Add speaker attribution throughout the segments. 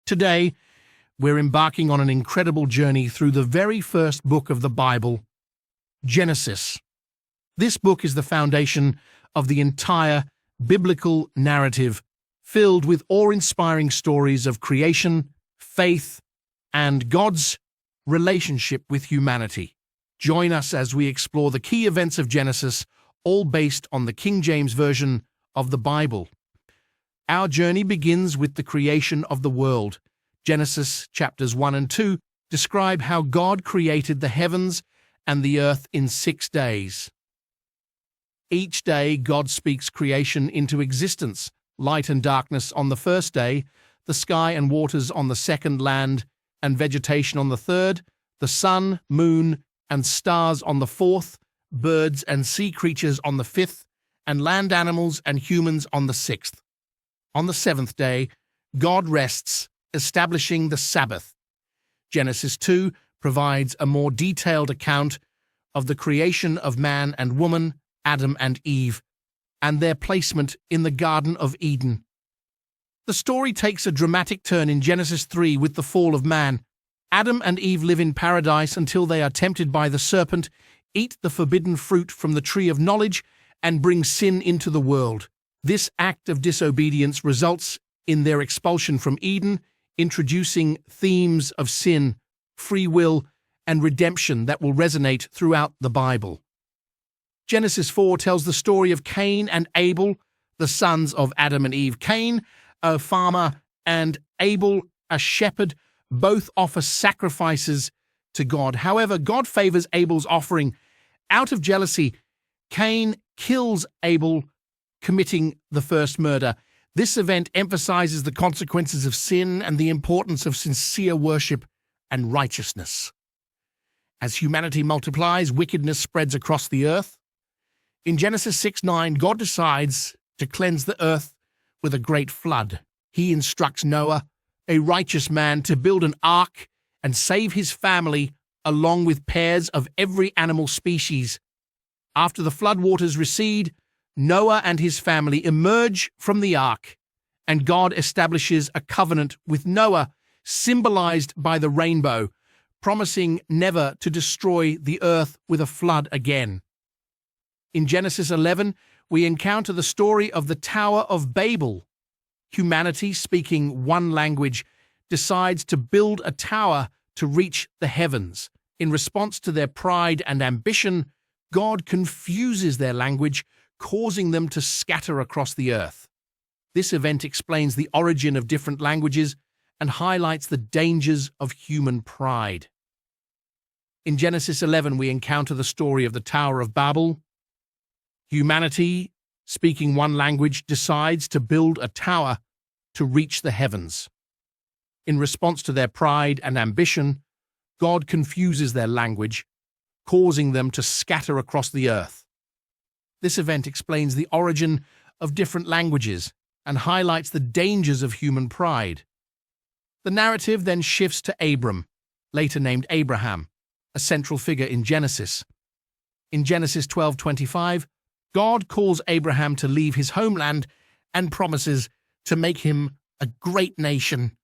Speaker 1: Today, we're embarking on an incredible journey through the very first book of the Bible, Genesis. This book is the foundation of the entire biblical narrative, filled with awe-inspiring stories of creation, faith, and God's relationship with humanity. Join us as we explore the key events of Genesis, all based on the King James Version of the Bible. Our journey begins with the creation of the world. Genesis chapters 1 and 2 describe how God created the heavens and the earth in 6 days. Each day, God speaks creation into existence: light and darkness on the first day, the sky and waters on the second, land and vegetation on the third, the sun, moon, and stars on the fourth, birds and sea creatures on the fifth, and land animals and humans on the sixth. On the seventh day, God rests, establishing the Sabbath. Genesis 2 provides a more detailed account of the creation of man and woman, Adam and Eve, and their placement in the Garden of Eden. The story takes a dramatic turn in Genesis 3 with the fall of man. Adam and Eve live in paradise until they are tempted by the serpent, eat the forbidden fruit from the tree of knowledge, and bring sin into the world. This act of disobedience results in their expulsion from Eden, introducing themes of sin, free will, and redemption that will resonate throughout the Bible. Genesis 4 tells the story of Cain and Abel, the sons of Adam and Eve. Cain, a farmer, and Abel, a shepherd, both offer sacrifices to God. However, God favors Abel's offering. Out of jealousy, Cain kills Abel, committing the first murder. This event emphasizes the consequences of sin and the importance of sincere worship and righteousness. As humanity multiplies, wickedness spreads across the earth. In Genesis 6:9, God decides to cleanse the earth with a great flood. He instructs Noah, a righteous man, to build an ark and save his family along with pairs of every animal species. After the floodwaters recede, Noah and his family emerge from the ark, and God establishes a covenant with Noah, symbolized by the rainbow, promising never to destroy the earth with a flood again. In Genesis 11, we encounter the story of the Tower of Babel. Humanity, speaking one language, decides to build a tower to reach the heavens. In response to their pride and ambition, God confuses their language, causing them to scatter across the earth. This event explains the origin of different languages and highlights the dangers of human pride. In Genesis 11, we encounter the story of the Tower of Babel. Humanity, speaking one language, decides to build a tower to reach the heavens. In response to their pride and ambition, God confuses their language, causing them to scatter across the earth. This event explains the origin of different languages and highlights the dangers of human pride. The narrative then shifts to Abram, later named Abraham, a central figure in Genesis. In Genesis 12:25, God calls Abraham to leave his homeland and promises to make him a great nation.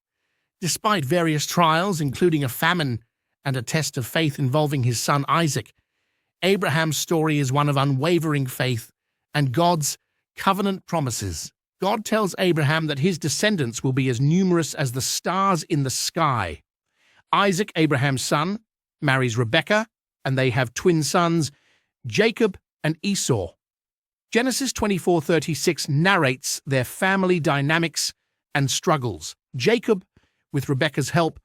Speaker 1: Despite various trials, including a famine and a test of faith involving his son Isaac, Abraham's story is one of unwavering faith and God's covenant promises. God tells Abraham that his descendants will be as numerous as the stars in the sky. Isaac, Abraham's son, marries Rebekah, and they have twin sons, Jacob and Esau. Genesis 24:36 narrates their family dynamics and struggles. Jacob, with Rebekah's help,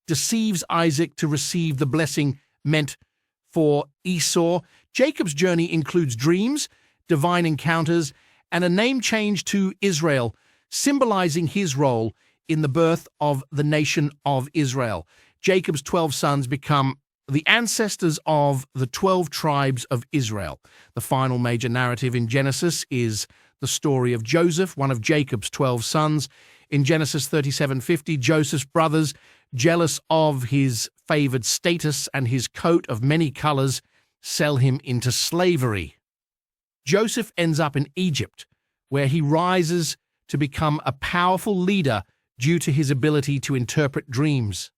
Speaker 1: deceives Isaac to receive the blessing meant for Esau. Jacob's journey includes dreams, divine encounters, and a name change to Israel, symbolizing his role in the birth of the nation of Israel. Jacob's 12 sons become the ancestors of the 12 tribes of Israel. The final major narrative in Genesis is the story of Joseph, one of Jacob's 12 sons. In Genesis 37:50, Joseph's brothers, jealous of his favored status and his coat of many colors, sell him into slavery. Joseph ends up in Egypt, where he rises to become a powerful leader due to his ability to interpret dreams.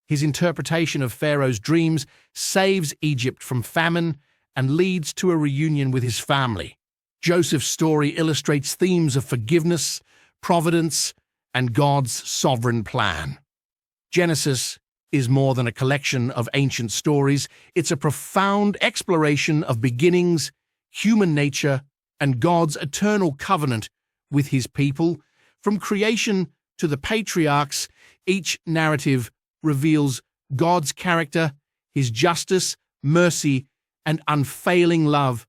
Speaker 1: His interpretation of Pharaoh's dreams saves Egypt from famine and leads to a reunion with his family. Joseph's story illustrates themes of forgiveness, providence, and God's sovereign plan. Genesis is more than a collection of ancient stories. It's a profound exploration of beginnings, human nature, and God's eternal covenant with his people. From creation to the patriarchs, each narrative reveals God's character, his justice, mercy, and unfailing love.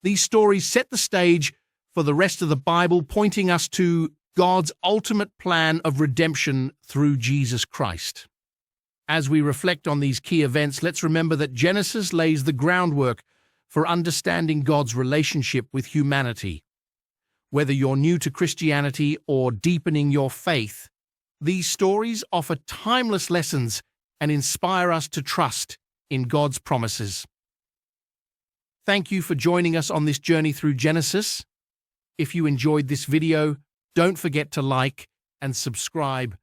Speaker 1: These stories set the stage for the rest of the Bible, pointing us to God's ultimate plan of redemption through Jesus Christ. As we reflect on these key events, let's remember that Genesis lays the groundwork for understanding God's relationship with humanity. Whether you're new to Christianity or deepening your faith, these stories offer timeless lessons and inspire us to trust in God's promises. Thank you for joining us on this journey through Genesis. If you enjoyed this video, don't forget to like and subscribe